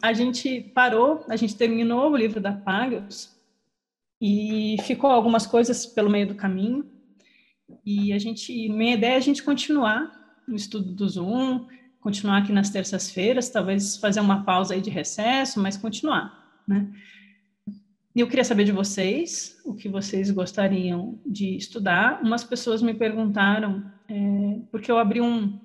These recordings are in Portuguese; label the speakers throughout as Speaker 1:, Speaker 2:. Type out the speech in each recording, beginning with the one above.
Speaker 1: a gente parou, a gente terminou o livro da Pagels e ficou algumas coisas pelo meio do caminho. E minha ideia é a gente continuar no estudo do Zoom, continuar aqui nas terças-feiras, talvez fazer uma pausa aí de recesso, mas continuar, né? E eu queria saber de vocês, o que vocês gostariam de estudar. Umas pessoas me perguntaram, porque eu abri uma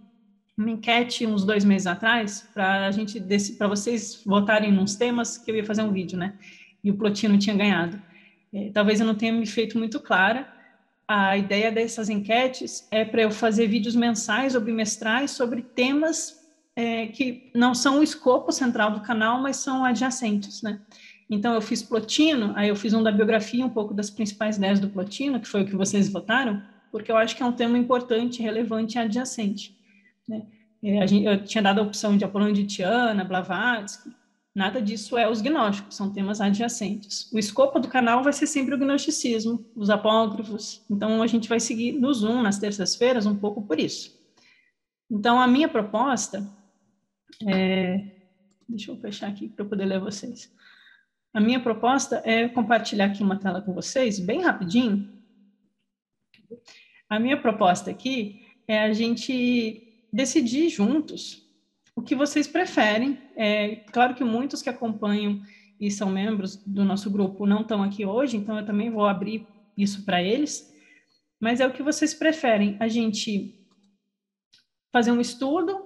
Speaker 1: enquete uns 2 meses atrás, para vocês votarem nos temas que eu ia fazer um vídeo, né? E o Plotino tinha ganhado. Talvez eu não tenha me feito muito clara. A ideia dessas enquetes é para eu fazer vídeos mensais ou bimestrais sobre temas que não são o escopo central do canal, mas são adjacentes, né? Então, eu fiz Plotino, aí eu fiz um da biografia, um pouco das principais ideias do Plotino, que foi o que vocês votaram, porque eu acho que é um tema importante, relevante e adjacente, né? Eu tinha dado a opção de Apolônio de Tiana, Blavatsky, nada disso é os gnósticos, são temas adjacentes. O escopo do canal vai ser sempre o gnosticismo, os apócrifos, então a gente vai seguir no Zoom, nas terças-feiras, um pouco por isso. Então, a minha proposta deixa eu fechar aqui para eu poder ler vocês. A minha proposta é compartilhar aqui uma tela com vocês, bem rapidinho. A minha proposta aqui é a gente decidir juntos o que vocês preferem. Claro que muitos que acompanham e são membros do nosso grupo não estão aqui hoje, então eu também vou abrir isso para eles. Mas é o que vocês preferem. A gente fazer um estudo,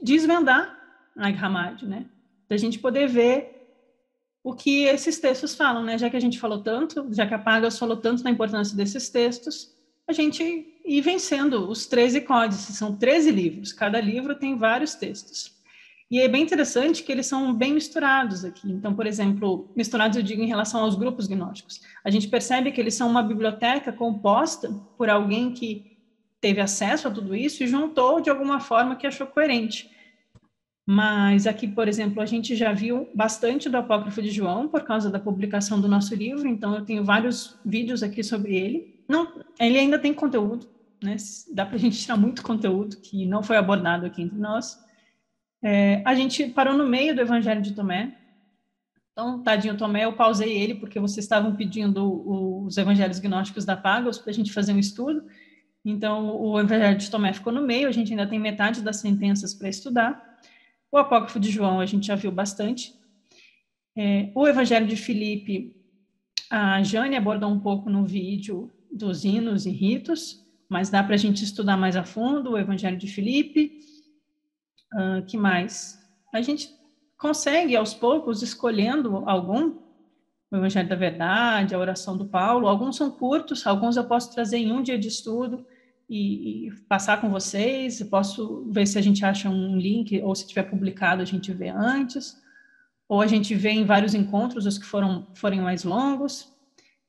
Speaker 1: desvendar Nag Hammadi, né? Da gente poder ver o que esses textos falam, né? Já que a gente falou tanto, já que a Pagels falou tanto na importância desses textos, a gente ir vencendo os 13 códices, são 13 livros, cada livro tem vários textos. E é bem interessante que eles são bem misturados aqui. Então, por exemplo, misturados eu digo em relação aos grupos gnósticos. A gente percebe que eles são uma biblioteca composta por alguém que teve acesso a tudo isso e juntou de alguma forma que achou coerente. Mas aqui, por exemplo, a gente já viu bastante do Apócrifo de João por causa da publicação do nosso livro, então eu tenho vários vídeos aqui sobre ele. Não, ele ainda tem conteúdo, né? Dá para a gente tirar muito conteúdo que não foi abordado aqui entre nós. A gente parou no meio do Evangelho de Tomé. Então, tadinho Tomé, eu pausei ele porque vocês estavam pedindo os Evangelhos Gnósticos da Pagels para a gente fazer um estudo. Então, o Evangelho de Tomé ficou no meio, a gente ainda tem metade das sentenças para estudar. O Apócrifo de João a gente já viu bastante. O Evangelho de Filipe, a Jane abordou um pouco no vídeo dos hinos e ritos, mas dá para a gente estudar mais a fundo o Evangelho de Filipe. Que mais? A gente consegue, aos poucos, escolhendo algum, o Evangelho da Verdade, a oração do Paulo. Alguns são curtos, alguns eu posso trazer em um dia de estudo e passar com vocês. Eu posso ver se a gente acha um link, ou se tiver publicado, a gente vê antes. Ou a gente vê em vários encontros os que forem mais longos.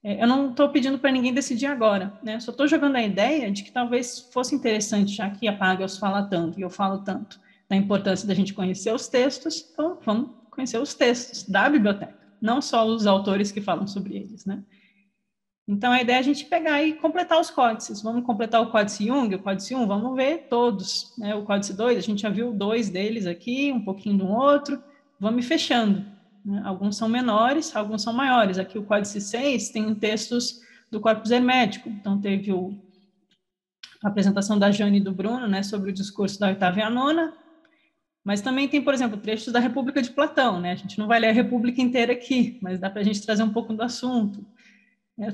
Speaker 1: Eu não estou pedindo para ninguém decidir agora, né? Só estou jogando a ideia de que talvez fosse interessante, já que a Pagels fala tanto e eu falo tanto da importância da gente conhecer os textos, então vamos conhecer os textos da biblioteca, não só os autores que falam sobre eles, né? Então, a ideia é a gente pegar e completar os códices. Vamos completar o Códice Jung, o Códice 1, vamos ver todos, né? O Códice 2, a gente já viu 2 deles aqui, um pouquinho de um outro, vamos ir fechando, né? Alguns são menores, alguns são maiores. Aqui o Códice 6 tem textos do Corpus Hermético, então teve a apresentação da Jane e do Bruno, né, sobre o discurso da oitava e a nona, mas também tem, por exemplo, trechos da República de Platão, né? A gente não vai ler a República inteira aqui, mas dá para a gente trazer um pouco do assunto.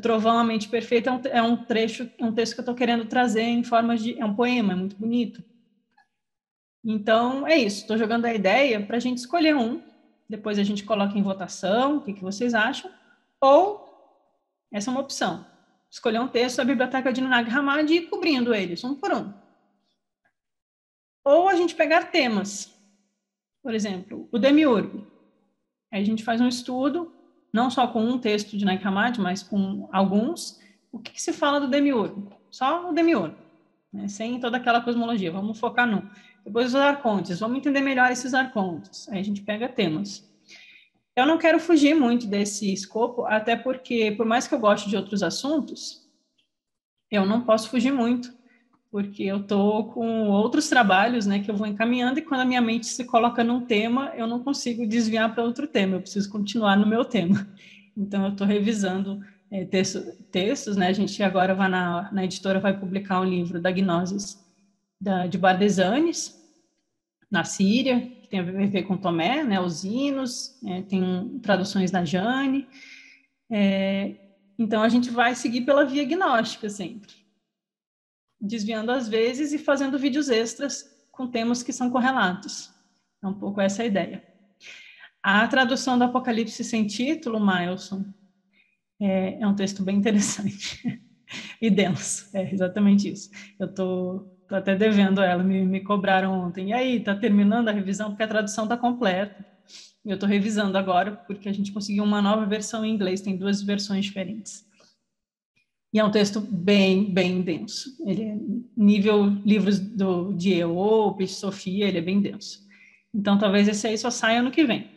Speaker 1: Trovão, a Mente Perfeita é um trecho, um texto que eu estou querendo trazer em forma de... É um poema, é muito bonito. Então, é isso. Estou jogando a ideia para a gente escolher um. Depois a gente coloca em votação, o que vocês acham. Ou, essa é uma opção, escolher um texto da Biblioteca de Nag Hammadi e ir cobrindo eles, um por um. Ou a gente pegar temas. Por exemplo, o Demiurgo. Aí a gente faz um estudo, não só com um texto de Nag Hammadi, mas com alguns. O que se fala do Demiurgo? Só o Demiurgo, né? Sem toda aquela cosmologia. Vamos focar num. Depois os arcontes. Vamos entender melhor esses arcontes. Aí a gente pega temas. Eu não quero fugir muito desse escopo, até porque, por mais que eu goste de outros assuntos, eu não posso fugir muito porque eu estou com outros trabalhos, né, que eu vou encaminhando, e quando a minha mente se coloca num tema, eu não consigo desviar para outro tema, eu preciso continuar no meu tema. Então, eu estou revisando textos, né, a gente agora vai na editora, vai publicar um livro da Gnosis de Bardesanes, na Síria, que tem a ver com Tomé, né, os hinos, tem traduções da Jane, então a gente vai seguir pela via gnóstica sempre, desviando às vezes e fazendo vídeos extras com temas que são correlatos. É um pouco essa a ideia. A tradução do Apocalipse sem título, Mailson, é um texto bem interessante e denso, é exatamente isso. Eu tô até devendo ela, me cobraram ontem. E aí, tá terminando a revisão? Porque a tradução tá completa. Eu estou revisando agora, porque a gente conseguiu uma nova versão em inglês, tem 2 versões diferentes. E é um texto bem, bem denso. Ele é nível livros de Eope, Sofia, ele é bem denso. Então, talvez esse aí só saia ano que vem.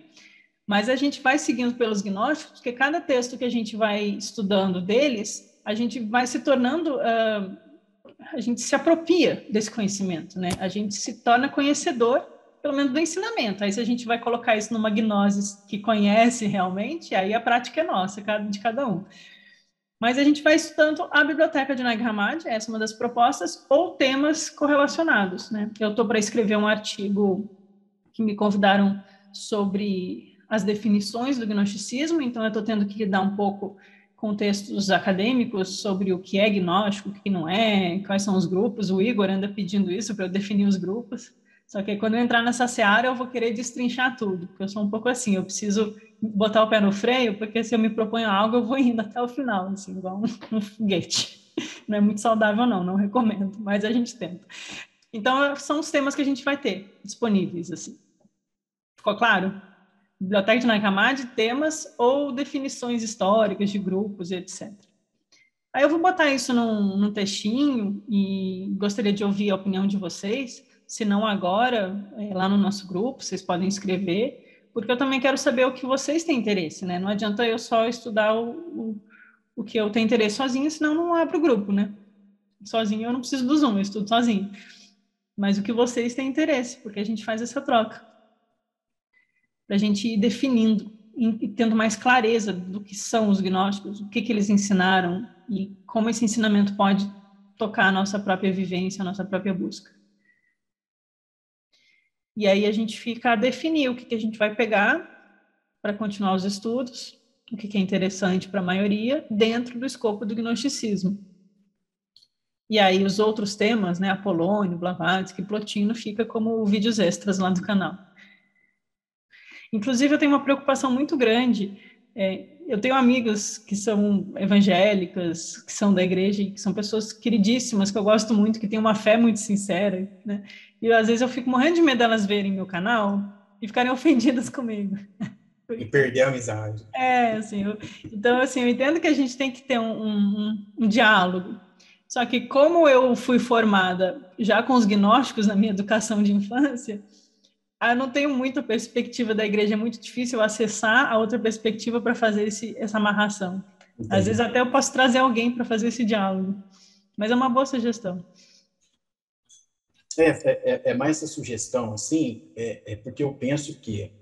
Speaker 1: Mas a gente vai seguindo pelos gnósticos, porque cada texto que a gente vai estudando deles, a gente vai se tornando, a gente se apropria desse conhecimento, né? A gente se torna conhecedor, pelo menos do ensinamento. Aí se a gente vai colocar isso numa gnose que conhece realmente, aí a prática é nossa, de cada um. Mas a gente vai estudando a biblioteca de Nag Hammadi, essa é uma das propostas, ou temas correlacionados, né? Eu estou para escrever um artigo que me convidaram sobre as definições do gnosticismo, então eu estou tendo que dar um pouco com textos acadêmicos sobre o que é gnóstico, o que não é, quais são os grupos. O Igor anda pedindo isso para eu definir os grupos. Só que quando eu entrar nessa seara, eu vou querer destrinchar tudo, porque eu sou um pouco assim, eu preciso botar o pé no freio, porque se eu me proponho algo, eu vou indo até o final, assim, igual um foguete. Não é muito saudável, não recomendo, mas a gente tenta. Então, são os temas que a gente vai ter disponíveis, assim. Ficou claro? Biblioteca de Nag Hammadi, temas ou definições históricas de grupos e etc. Aí eu vou botar isso num textinho e gostaria de ouvir a opinião de vocês, se não agora, lá no nosso grupo, vocês podem escrever, porque eu também quero saber o que vocês têm interesse, né? Não adianta eu só estudar o que eu tenho interesse sozinho, senão não abro o grupo, né? Sozinho eu não preciso do Zoom, eu estudo sozinho. Mas o que vocês têm interesse, porque a gente faz essa troca. Para a gente ir definindo e tendo mais clareza do que são os gnósticos, o que eles ensinaram e como esse ensinamento pode tocar a nossa própria vivência, a nossa própria busca. E aí a gente fica a definir o que a gente vai pegar para continuar os estudos, o que é interessante para a maioria, dentro do escopo do gnosticismo. E aí os outros temas, né, Apolônio, Blavatsky, Plotino, fica como vídeos extras lá do canal. Inclusive, eu tenho uma preocupação muito grande. Eu tenho amigos que são evangélicas, que são da igreja, que são pessoas queridíssimas, que eu gosto muito, que têm uma fé muito sincera, né? E às vezes eu fico morrendo de medo delas verem meu canal e ficarem ofendidas comigo.
Speaker 2: E perder a amizade.
Speaker 1: Assim, então, assim, eu entendo que a gente tem que ter um diálogo. Só que como eu fui formada já com os gnósticos na minha educação de infância, eu não tenho muita perspectiva da igreja, é muito difícil acessar a outra perspectiva para fazer essa amarração.
Speaker 2: Entendi.
Speaker 1: Às vezes até eu posso trazer alguém para fazer esse diálogo, mas é uma boa sugestão.
Speaker 2: É mais essa sugestão, assim, porque eu penso que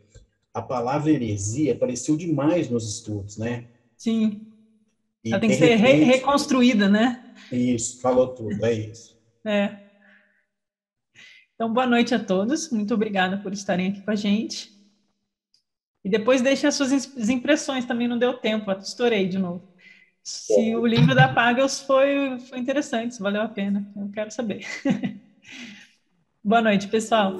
Speaker 2: a palavra heresia apareceu demais nos estudos, né?
Speaker 1: Sim,
Speaker 2: E,
Speaker 1: ela tem
Speaker 2: de
Speaker 1: que ser
Speaker 2: repente,
Speaker 1: reconstruída, né?
Speaker 2: isso, falou tudo, é isso.
Speaker 1: Então, boa noite a todos, muito obrigada por estarem aqui com a gente. E depois deixem as suas impressões, também não deu tempo, estourei de novo. Se o livro da Pagels foi interessante, se valeu a pena, eu quero saber. Boa noite, pessoal.